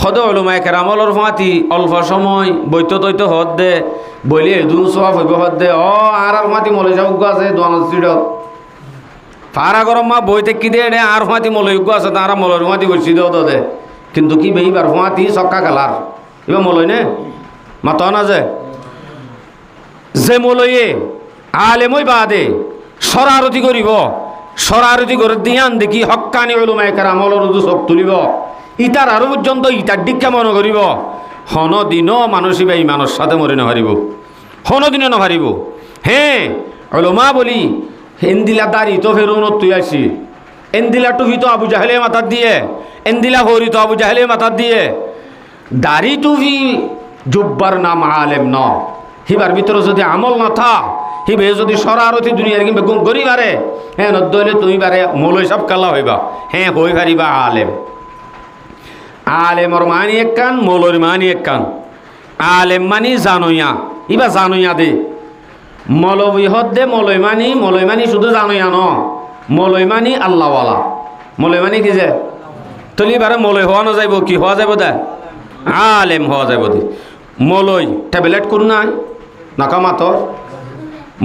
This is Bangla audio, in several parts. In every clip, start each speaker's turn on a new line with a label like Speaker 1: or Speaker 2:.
Speaker 1: হদে ওলমায়ে কেরামলর ফাঁতি অল্প সময় বৈত তৈত হদ দে বলি দুন সব হইব হদ দে আর ফাঁতি মলে যাওগ আছে দোয়ানত সিডত ফারা গরম মা বইতে কি দে আর ফাঁতি মলযোগ্য আছে তারা মলর ফাঁতি বসি দেও দে কিন্তু কি বেইবার ফাঁতি চক্কা খেলার এবার মলই নে মাত না যে মলয়ে আলেমই বাদে সরারতি করিব সরারতি করে দিয়ান দেখি হক্কানি ওলমায়ে কেরামলর চোখ তুলিব ইটার আরো পর্যন্ত ইটার দিককে মনে করিব হনদিনও মানুষই বা ইমানের সাথে মরে নহারিব হনদিনও নহারিব হ্যাঁ ওলমা বলি এন্দিলা দাড়ি তো ফেরুন তুই আসি এন্দিলা টুফি তো আবু জাহেলে মাথার দিয়ে এন্দিলা হরি তো আবু জাহেলে মাথার দিয়ে দাড়ি টুফি জুব্বার নাম আলেম ন হিবার ভিতরে যদি আমল না থা হিবে যদি সরারতি দুনিয়ার কিংবা গুম করি পারে হ্যাঁ নদলে তুমি পারে মলই সব কাল্লা হইবা হ্যাঁ হই পারিবা আলেম আলেমর মানি এক কান মলর মানি এক কান আলেম মানি জানইয়া ইবা জানইয়া দে মলবি হদ দে মলই মানি শুধু জানইয়া ন মলই মানি আল্লাহওয়ালা মলই মানি কি যে তলি বারে মলই হওয়া না যাইব কি হওয়া যাইব দে আলেম হওয়া যাইব দে মলই ট্যাবলেট কোন নাই নাকামাতর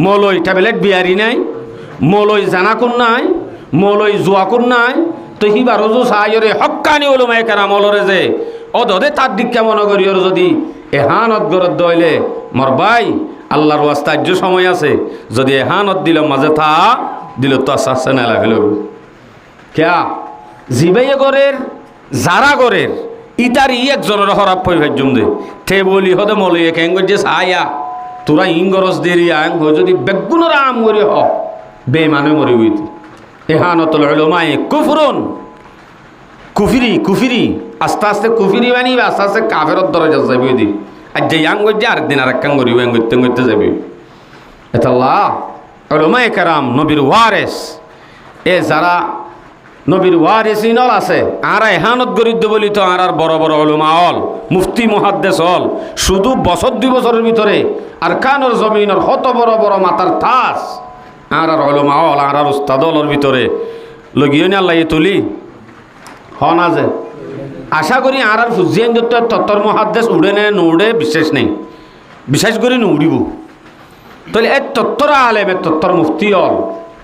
Speaker 1: মলই ট্যাবলেট বিয়ারি নাই মলই জানা কোন নাই মলই জুয়া কোন নাই তো হিবার রজু সাহায্যরে হক্কানি ওলমায়ে কেরামলরে যে অদে তার দিক কেমন করি ওর যদি এহানত গরত দইলে মর ভাই আল্লাহর ওয়াস্তার্য সময় আছে যদি এহানত দিল মাঝে থা দিল তো আস্তে না লাগল ক্যা জিবাইয়ে গরের যারা গরের ইতার একজনের হরাপ পই ভাজ্যম দে ঠে বলি হদে মলইয়ে কেঙ্গর যে সাহায্যা তোরা ইংগরস দেরি আং যদি বেগুনের আম করি হ বেমানে মরি হইতি এহানতুল উলামায়ে কুফরুন কুফিরি আস্তে আস্তে কুফিরি বানিবে আস্তে আস্তে কাফেরত দরজা যাবি দি আর যে আং গজ্জে আরেকদিন আর একখান করিব আং করতে যাবি এতাল্লাহ উলামায়ে কেরাম নবীর ওয়ারেস এ যারা নবীর ওয়ারিসিনল আছে আর এহানত গরিদ্দ বলি তো আর বড় বড় উলামা হল মুফতি মুহাদ্দিস হল শুধু বছর 2 বছরের ভিতরে আর কানর জমিনের কত বড় বড় মাথার থাস আর উলামা হল আর উস্তাদ হলর ভিতরে লগিয়নি আল্লাহ তুলি হনা যে আশা করি আর ফুজিয়ান যত তত্তর মুহাদ্দিস উড়ে নে নুড়ে বিশেষ নেই বিশেষ করে নুড়িব তাহলে এই তত্তর আলেম তত্তর মুফতি হল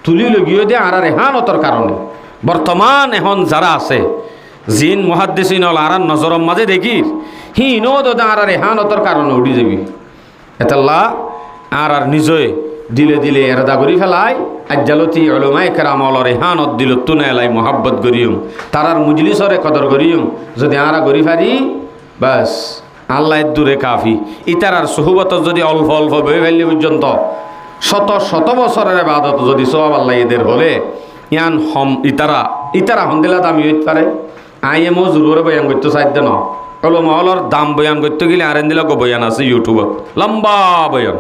Speaker 1: তুলি লগিয়ে দিয়ে আর এহানতর কারণে বর্তমান এখন যারা আছে জিন মুহাদ্দিসিন হল আর নজরম মাঝে দেখি হিনো দাদা আর এহানতর কারণে উড়ি যাবি এতাল্লাহ আর নিজে দিলে দিলে এরাদা করি ফেলাই আজ্জালতি উলামায়ে কেরামলর এহানত দিল তুনে এলাই মোহাব্বত করিম তারার মুজলিসরে কদর করিম যদি আরা গরি ফারি বাস আল্লাহ দূরে কাফি ইতার আর সুহবত যদি অল্প অল্প বয়ে ফেললে পর্যন্ত শত বছরের ইবাদত যদি সওয়াব আল্লাহ এদের হলে ইয়ান হম ইতারা হন্দিলা দামি হইতে পারে আইয়ে মজুরে বয়ান করতে চাইতে ন উলামা হলর দাম বয়ান করতে গেলে আরেন দিলা বয়ান আছে ইউটিউবত লম্বা বয়ান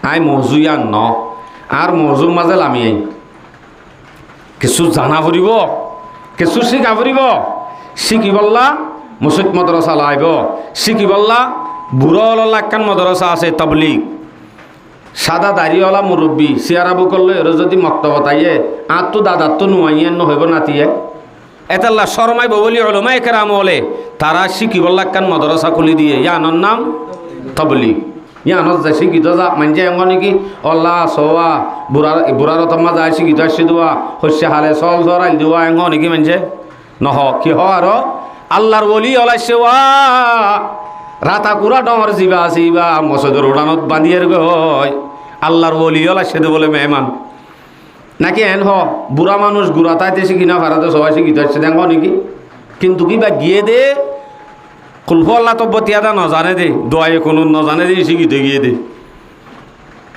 Speaker 1: আই মজুয়ান ন আর মজুর মাঝে লামি আই কিছু জানা ফুরিব কিছু শিখা ফুরিব শিখি বললা মসজিদ মাদ্রাসা লাইব শিখি বললা বুড়ো লাক্কান মাদ্রাসা আছে তাবলিগ সাদা দাড়িওয়ালা মুরব্বী সিয়ারাবু করলে এর যদি মক্তবত আইয়ে আর তো দাদার তো নুয়াইয়ে নহইব নাতিয়ে এতাল্লা শরমাইব বলি উলামায়ে কেরাম হলে তারা শিখিব লাক্কান মাদ্রাসা খুলি দিয়ে ইয়ানোর নাম তাবলিগ ইয়ানত যায় শিক্ষিত যা মানছে এমন নাকি অল্লাহ সোয়া বুড়ার তম্মা যায় শিক্ষিত আসি দেওয়া শস্য হালে চল জরাইল দেওয়া এঙ্গ নাকি মানছে নহ কি হ আর আল্লাহর বলি ওলাইছে ওয়া রাতা কুড়া ডর জিবা মসজিদের উড়ানত বাঁধিয়ে গয় আল্লাহর বলি ওলাইছে দে বলে মেহমান নাকি এন হ বুড়া মানুষ গুড়া তাইতে শিখি না ভারতে সবাই শিক্ষিত আসছে দেখ নাকি কিন্তু কি বা গিয়ে দে কুলফ আল্লাহ তো বতিয়াদা নজানে দে দোয়াই কোনো নজানে দে শিখিতে গিয়ে দে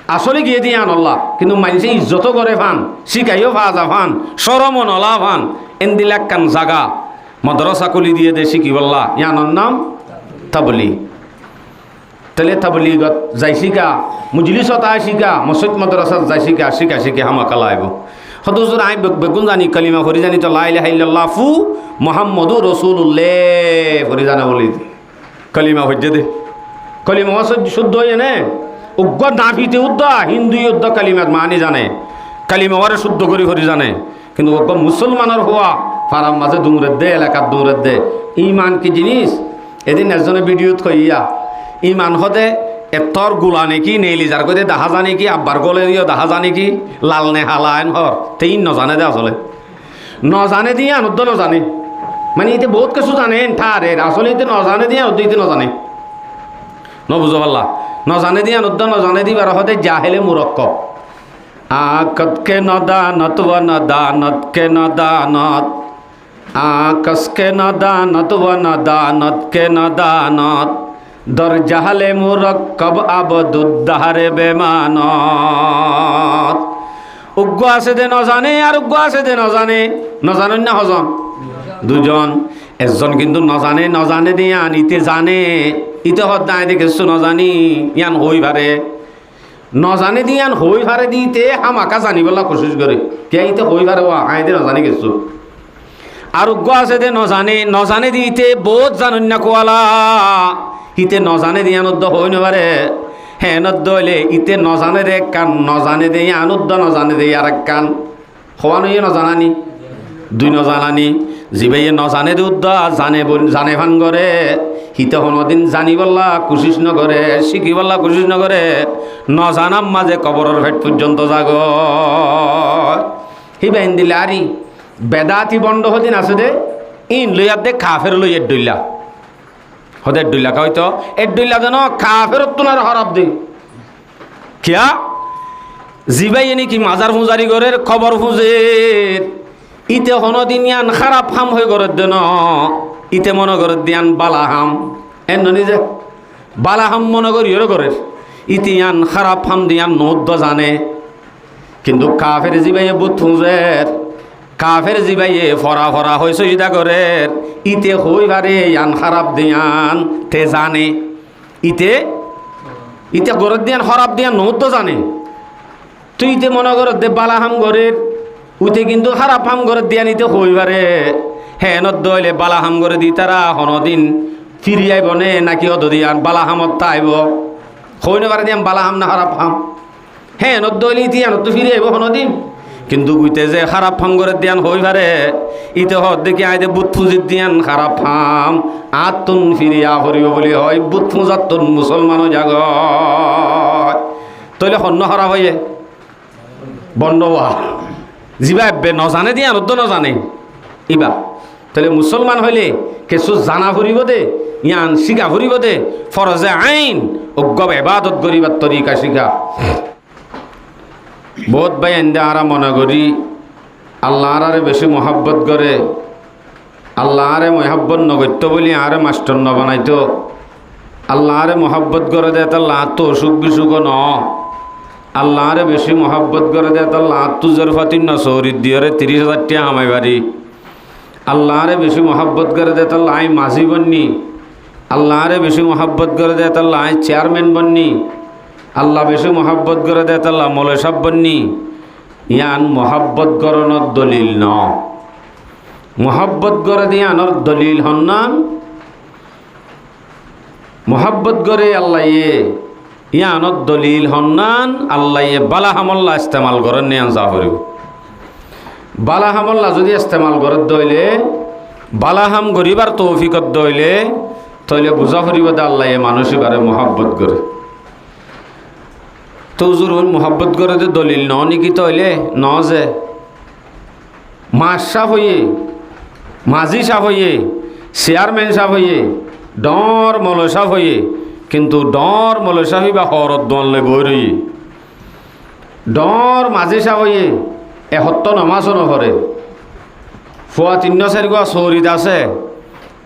Speaker 1: আসলে গিয়ে দিয়ে আন আল্লাহ কিন্তু মানুষে ইজ্জত করে ফান শিখাইও ফাজা ফান সরম নলা ফান এন্দিলাক কান জাগা মাদ্রাসা কুলি দিয়ে দে শিখি বললা ইয়ানোর নাম তাবলিগ তাহলে তাবলিগত যাই শিখা মুজলিসত আয় শিখা মসজিদ মাদ্রাসাত যাই শিখা হামাকালা আইব হদুজুর আই বেগুন জানি কালিমা ফরি জানি তো লা ইলাহা ইল্লাল্লাহ ফু মুহাম্মাদুর রাসূলুল্লাহ ফরি জানা বলি কালিমা হজ্জে দে কালিমা শুদ্ধ হয়ে নে উগ্র নাভিতে উদ্দা হিন্দু উদ্দ কালিমার মানি জানে কালিমা ওরে শুদ্ধ করি ফরি জানে কিন্তু উগ্র মুসলমানের হওয়া ফারাম মাঝে দৌড়ে দে এলাকার দৌড়ে দে ইমান কি জিনিস এদিন এজনে ভিডিওত কইয়া ইমান হদে এতর গুলা নেকি নেইলি যার কইতে দেখা জানি কি আব্বার গলে দিও দেখা জানি কি লাল নে হালায়ন হর তেই নজানে দে আসলে নজানে দিয়ে আনুদ্দ নজানে মানে এতে বহুত কিছু জানে ঠারে আসলে এতে নজানে দিয়ে আনুদ্দ এতে নজানে নবুঝো পাল্লা নজানে দিয়ে আনুদ্দ নজানে দিবার হদে জাহেলে মুরক্কব আকত কে নদানত ও নদানত কে নদানত আকাশ কে নদানত ও নদানত কে নদানত দর জাহালে মুরক্কব আবদুদ্দাহারে বেমানত উগ্র আছে দে নজানে আর উগ্র আছে দে নজানে নজানেন না হজন দুজন একজন কিন্তু নজানে নজানে দিয়া নিতে জানে ইতে হদ্দায় দেখেছো নজানি ইয়ান হই পারে নজানে দিয়ান হই পারে দিতে হামাকা জানিবলা কোশিশ করে কে ইতে হই পারে ও আইতে নজানি গেছো আর উগ্র আছে দে নজানে নজানে দিতে বহুত জানন্য কোয়ালা ইতে নজানে দিয়ে আনুদ্দ হই নবারে হ্যাঁ নদ্দ হইলে ইতে নজানে দে এক কান নজানে দে আনুদ্দ নজানে দে আর এক কান হওয়ানো ইয়ে নজানানি দুই নজানানি জিবাইয়ে নজানে দে উদ্দ জানে জানে ভান করে হিতে হনদিন জানিবল্লা কোশিশ নগরে শিখিবল্লা কোশিশ নগরে নজানাম মাঝে কবরের ভেট পর্যন্ত জাগ হি বেন দিলে আরি বেদাতি বন্ড হদিন আছে দে ইন লইয়ার দে কাফের লইয়ের ডইলা হদের ডইলা হয়তো এর ডইলা যেন কাফেরত তোনার হরাব দে কিয়া জিবাই এনে কি মাজার ফুজারি গরের খবর ফুজের ইতে হনদিন ইয়ান খারাপ হাম হয়ে গরের দেন ইতে মনে গরের দিয়ান বালাহাম এন নিজে বালাহাম মনে করি ওর গরের ইতি ইয়ান খারাপ হাম দিয়ান নৌদ্দ জানে কিন্তু কাফের জিবাইয়ে বুথ ফুজের কাফের জিবাইয়ে ফরা ফরা হয়ে সজিদা করে ইতে হই পারে ইয়ান খারাপ দিয়ান তে জানে ইতে ইতে গরত দিয়ান খারাপ দিয়ান নৌদ্দ জানে তুই ইতে মনে কর দে বালাহাম গরের উইতে কিন্তু খারাপ হাম গরের দিয়ান ইতে হই পারে হ্যাঁ নদ্দ হইলে বালাহাম করে দি তারা হনদিন ফিরি আইব নে নাকি অদ দিয়ান বালাহামত তা আইব হই না পারে দিয়ান বালাহাম না খারাপ হাম হ্যাঁ নদ্দ হইলে ইতিয়া নদ্দ ফিরি আইব হনদিন কিন্তু গুইতে যে খারাপ ফাম করে দিয়ান হই পারে ইতে হদ দেখি আইতে বুথ ফুজিত দিয়ান খারাপ ফাম আতুন ফিরিয়া করিব বলি হয় বুথ ফুজাতুন মুসলমানও জাগ তইলে হন্য খারাপ হইয়ে বন্ধ হওয়া যিবা এবে নজানে দিয়ান অদ্দ নজানে ইবা তাহলে মুসলমান হইলে কিছু জানা ফুরিব দে ইয়ান শিখা ফুরিব দে ফরজে আইন অজ্ঞব এবাদত করিবার তরিকা শিখা বহুত ভাই এন্দে আরা মনে করি আল্লাহর আরে বেশি মহাব্বত করে আল্লাহ আরে মহাব্বত নগত্য বলি আরে মাস্টার ন বানাইতো আল্লাহ আরে মহাব্বত করে দে তার লাত অসুখ বিসুখ ন আল্লাহ আরে বেশি মহাব্বত করে দে তার লাত তুজের ফাতির ন চৌরির দিয়ে 30,000 টাকা হামাই বাড়ি আল্লাহ আরে বেশি মহাব্বত করে দে তার লাই মাঝি বন্নি আল্লাহ আরে বেশি মহাব্বত করে দে তার লাই চেয়ারম্যান বন্নি আল্লাহ বেশি মহাব্বত করে দে তাল্লাহ মৌলাই সাহেব বন্নি ইয়ান মহাব্বত করণর দলিল ন মহাব্বত করে দিয়ানোর দলিল হন না মহাব্বত করে আল্লাহ ইয়ানোর দলিল হন নান আল্লাহ বালাহামল্লা ইস্তেমাল করেন নিয়ান যা করিব বালাহামল্লা যদি ইস্তেমাল করে দইলে বালাহাম গরিবার তৌফিকত দইলে তইলে বুঝা করিব দে আল্লাহ মানুষই বারে মহাব্বত করে তৌজুর মোহাব্বত করে যে দলিল ন নিকি তইলে ন যে মাস সাফ হইয়ে মাঝি সাফ হইয়ে চেয়ারম্যান সাফ হইয়ে ডর মলয় সাফ হইয়ে কিন্তু ডর মলয় সাফি বা হরত দলে বই রইয়ে ডর মাঝি সাফ হইয়ে এসত্য নমাজও নভরে ফুয়া 3-4 গোয়া চৌরিত আছে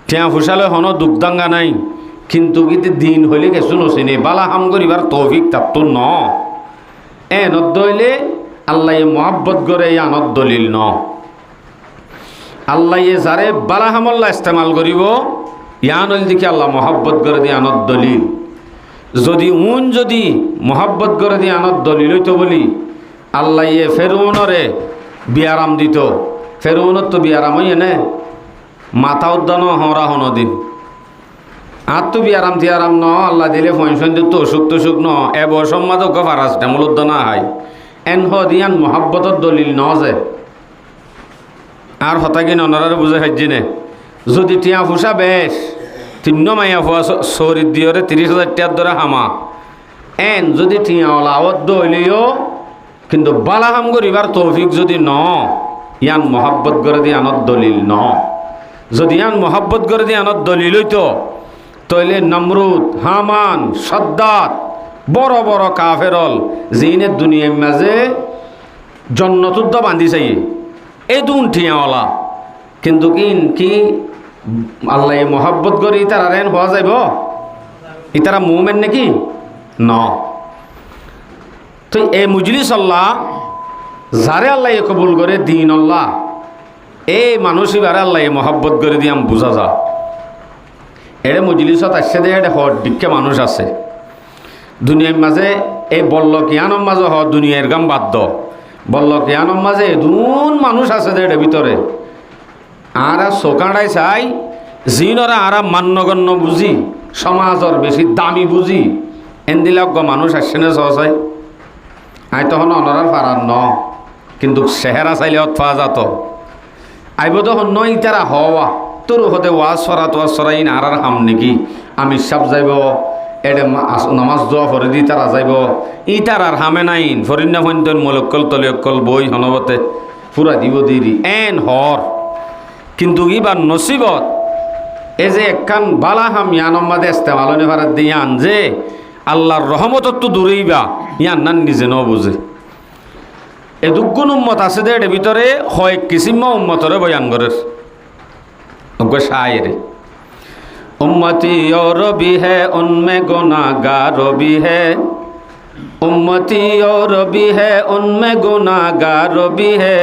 Speaker 1: ঠেয়া ফুসালে হন দুগদাঙ্গা নাই কিন্তু কিন্তু দিন হইলে কিছু নচিনে বালা হাম করিবার তৌফিক তাতো ন এ নদইলে আল্লাহ মহাব্বত করে আনত দলিল ন আল্লাহ যারে বালা হামল্লা ইস্তেমাল করিব ইয়ান হইল দেখি আল্লাহ মহাব্বত করে দিয়ে আনত দলিল যদি যদি মহাব্বত করে দিয়ে আনত দলিল হইতো বলি আল্লাহ ফেরৌনরে বিয়ারাম দিত ফেরৌনত তো বিয়ারাম হইয়ে নে মাথা উদ্যান হরা হনদিন আর তো বিয়ারাম তিয়ারাম ন আল্লাহ দিলে পয়সন দিত অসুখ টসুখ ন এবার সম্মাদক ফারাজ টেমুলত না হয় এন দিয়ান মহাব্বতর দলিল ন যে আর হতাকি ননরারে বুঝে খাইছি নে যদি টিয়া ফুসা বেশ তিন্ন মাইয়া ফুয়া চৌরি দিয়রে 30,000 টাকার ধরে হামা এন যদি টিয়াওয়ালা আবদ্ধ হইলেও কিন্তু বালাহাম করিবার তৌফিক যদি ন ইয়ান মহাব্বত করে দিয়ে আনত দলিল ন যদি ইয়ান মহাব্বত করে দিয়ে আনত দলিল হইতো তইলে নমরুদ হামান সাদ্দাত বড় বড় কাফেরল জিনে দুনিয়ার মাঝে জন্নতুদ্দ বান্ধি চাই এই দুন ঠিয়াওয়ালা কিন্তু কি আল্লাহ মহাব্বত করে ইতারা রেন হওয়া যাইব ইতারা মুমেন নাকি ন তো এই মুজলিস আল্লাহ যারে আল্লাহ কবুল করে দিন আল্লাহ এই মানুষই বারে আল্লাহ মহাব্বত করে দিয়ে আমি বুঝা যা এড়ে মজলিসত আসছে দে এটা হর দিকে মানুষ আছে দুনিয়ার মাঝে এই বল্ল কিয়ানোর মাঝে হ দুনিয়ার গাম বাদ্য বল্ল কিয়ানোর মাঝে দুন মানুষ আছে দে এটার ভিতরে আর চোকাড়াই চাই জিনরা আর মান্যগণ্য বুঝি সমাজর বেশি দামি বুঝি এনদিলাক মানুষ আসছে না সহসাই আই তখন অনরার পারার ন কিন্তু চেহারা চাইলে পাওয়া যাত আইব তখন নয় তারা হওয়া তোর হতে ওয়াজ সরাই না আর হাম নাকি আমি সব যাইব এডে নামাজ দোয়া ফরে দি তারা যাইব ই তার আর হামে নাইন ফরিন্না ফইন্তন মলক্কল তলিয়ক্কল বই হনবতে পুরা দিব দিদি এন হর কিন্তু ইবার নসিবত এই যে একখান বালা হাম ইয়ানম্মাদে ইস্তেমালনে ভারত দিয়ান যে আল্লাহর রহমতত তো দূরেইবা ইয়ান নান নিজে ন বুঝে এ দুগুণ উম্মত আছে দে এর ভিতরে হয় কিসিম্মা উম্মতরে বয়ান করের शायर उम्मती और भी है उनमें गुनाहगार भी है उम्मती और भी है उनमें गुनाहगार भी है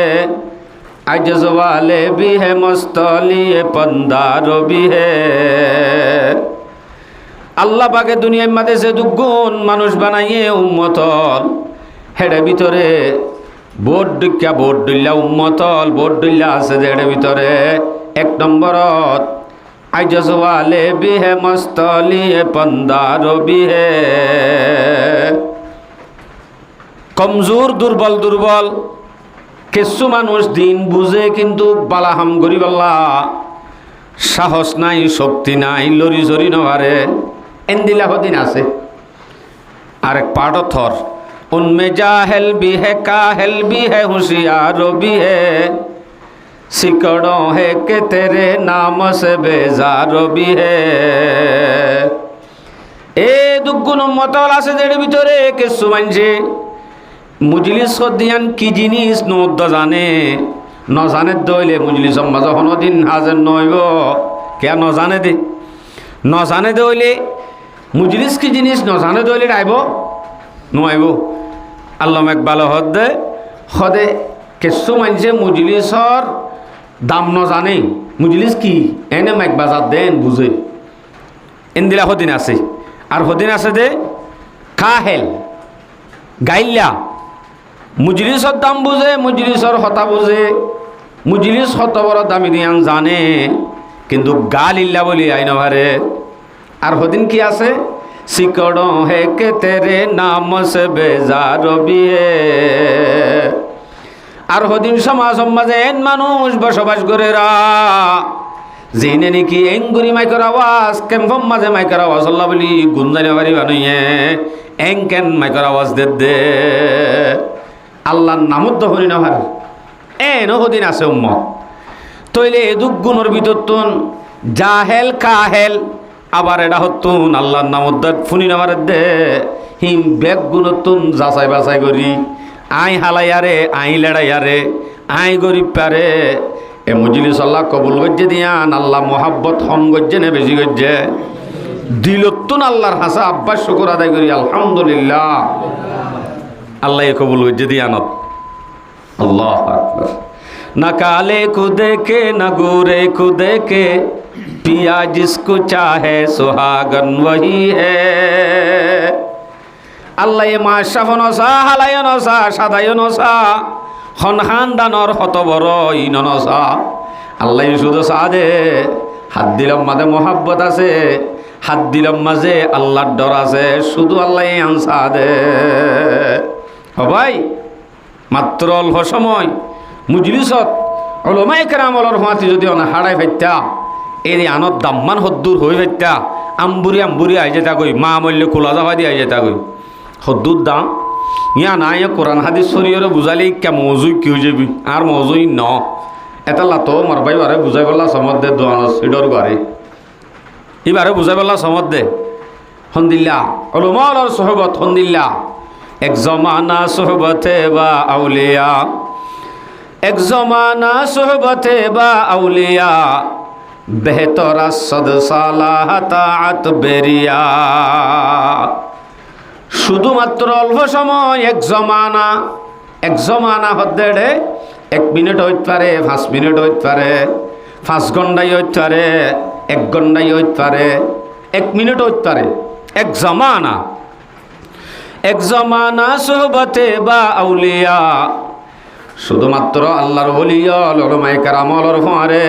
Speaker 1: अजज वाले भी है मुस्तलिए पंदार भी है আল্লাহ পাকে দুনিয়ার মাঝে যে দুগুণ মানুষ বানাইয়ে উম্মতল হেডে ভিতরে বোর্ড ডিক্কা বোর্ড দিল্লা উম্মতল বোর্ড দিল্লা আছে যে হেডে ভিতরে এক নম্বরত আজজ ওয়ালে भी है मुस्तलिए पंदार भी है কমজোর দুর্বল কিছু মানুষ দিন বুঝে কিন্তু বালাহাম গরিবাল্লা সাহস নাই শক্তি নাই লরি জরি নভারে এন্দিলা হদিন আছে আরেক পার্ট থর उनमें जाहिल भी है काहिल भी है होशियार भी है सिकड़ों है कि तेरे नाम से बेजार भी है ए दुगुण मतल আছে যের ভিতরে কিছু মানছে মুজলিস দিয়ান কি জিনিস নদ জানে ন জানে দইলে মুজলিস মাঝে কোনদিন হাজার নইব কে ন জানে দে ন জানে দইলে মুজলিস কি জিনিস ন জানে দইলে আইব নইব আল্লামা ইকবাল হদে কিছু মানছে মুজলিসর দাম ন জানে মুজলিস কি এনে মাইক বাজার দেন বুঝে এনদিলা হদিন আছে আর হদিন আছে দে কাহেল গাইল্লা মুজলিসর দাম বুঝে মুজলিসর হতা বুঝে মুজলিস হত বড় দামি দিয়ান জানে কিন্তু গাল ইল্লা বলি আইন ভারে আর হদিন কি আছে सिकड़ों है के तेरे नाम से बेजार भी है আর হদিন সমাজ মাঝে এন মানুষ বসবাস করে রা জিনে নাকি এঙ্গুরি মাইকের আওয়াজ কেমন মাঝে মাইকের আওয়াজ আল্লাহ বলি গুঞ্জানি বাড়ি বানুয়ে এং কেন মাইকের আওয়াজ দে আল্লাহর নামত হরি না ভার এন হদিন আছে উম্মত তইলে দুগ গুণের ভিতর তুন জাহেল কাহেল আবার এটা হতুন আল্লাহর নামত ফুনি নামার দে হিম বেগ গুণতুন যাচাই বাছাই করি আই হালাইয়ারে আই লেড়াইয়ারে আই গরিব পারে এ মজলিস আল্লাহ কবুল গজ্জে দিয়ান আল্লাহ মোহাব্বত হন গজ্জে নে বেশি গজ্জে দিলতুন আল্লাহর হাসা আব্বাস শুকর আদায় করি আলহামদুলিল্লাহ আল্লাহ কবুল গজ্জে দিয়ানত আল্লাহ আকবার না কালে খুদে কে না গোরে খুদে কে पिया जिसको चाहे सुहागन वही है আল্লাহ মাশরাফ নসা হালায় নসা সাদায় নসা হনহান দানর হত বড় ইন নসা আল্লাহ শুধু সাদে হাত দিলাম মাঝে মোহাব্বত আছে হাত দিলাম মাঝে আল্লাহর ডর আছে শুধু আল্লাহ আনসা দে ভাই মাত্র অল্প সময় মুজলিসত উলামায়ে কেরাম ওলর হাতি যদি অনা হাড়াই ফাইতা এই আনত দাম্মান হদ্দুর হই ভেত্যা আম্বুরি আম্বুরি আই যেতা কই মা মল্য কোলা যাওয়া দিয়ে আই যেতা কই হদ্দুর দাম ইয়া না ইয়া কোরআন হাদিস শরীয়রে বুঝালে কে মজুই কি হয়ে যাবি আর মজুই ন এটা লাতো মারবাই বারে বুঝাই বললা সমত দে দোয়ান সিডর ঘরে এবারে বুঝাই বললা সমত দে হন্দিল্লা ওলমার সোহবত হন্দিল্লা এক জমানা সোহবতে বা আউলিয়া এক জমানা সোহবতে বা আউলিয়া বেহতর সদ সালাহ তাআত বেরিয়া শুধুমাত্র অল্প সময় এক জমানা হদ্দে 1 মিনিট হইতে পারে 5 মিনিট হইতে পারে 5 ঘন্টাই হইতে পারে 1 ঘন্টাই হইতে পারে 1 মিনিট হইতে পারে এক জমানা সোহবতে বা আউলিয়া শুধুমাত্র আল্লাহর ওলিয়া উলামায়ে কেরামর ফারে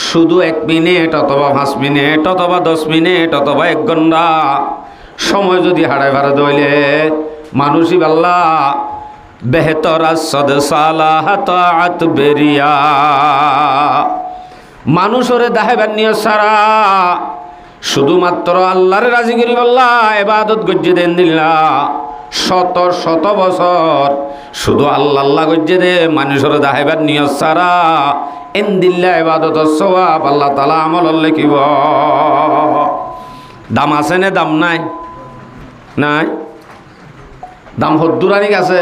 Speaker 1: শুধু 1 মিনিট অথবা 5 মিনিট অথবা 10 মিনিট অথবা 1 ঘন্টা সময় যদি হারায় ভাড়া দইলে মানুষই বাল্লা বেহতর সদ সালাহ তাআত বেরিয়া মানুষরে দাহেবার নিয়ে সারা শুধুমাত্র আল্লাহরে রাজি করি বল্লা ইবাদত গজ্জে দেন দিল্লা শত শত বছর শুধু আল্লাহ গজ্জে দে মানুষরে দাহেবার নিয়ে সারা এন দিল্লা ইবাদত সওয়াব আল্লাহ তাআলা আমল লিখিব দাম আছে না দাম নাই নাই দাম হদ্দুরানি আছে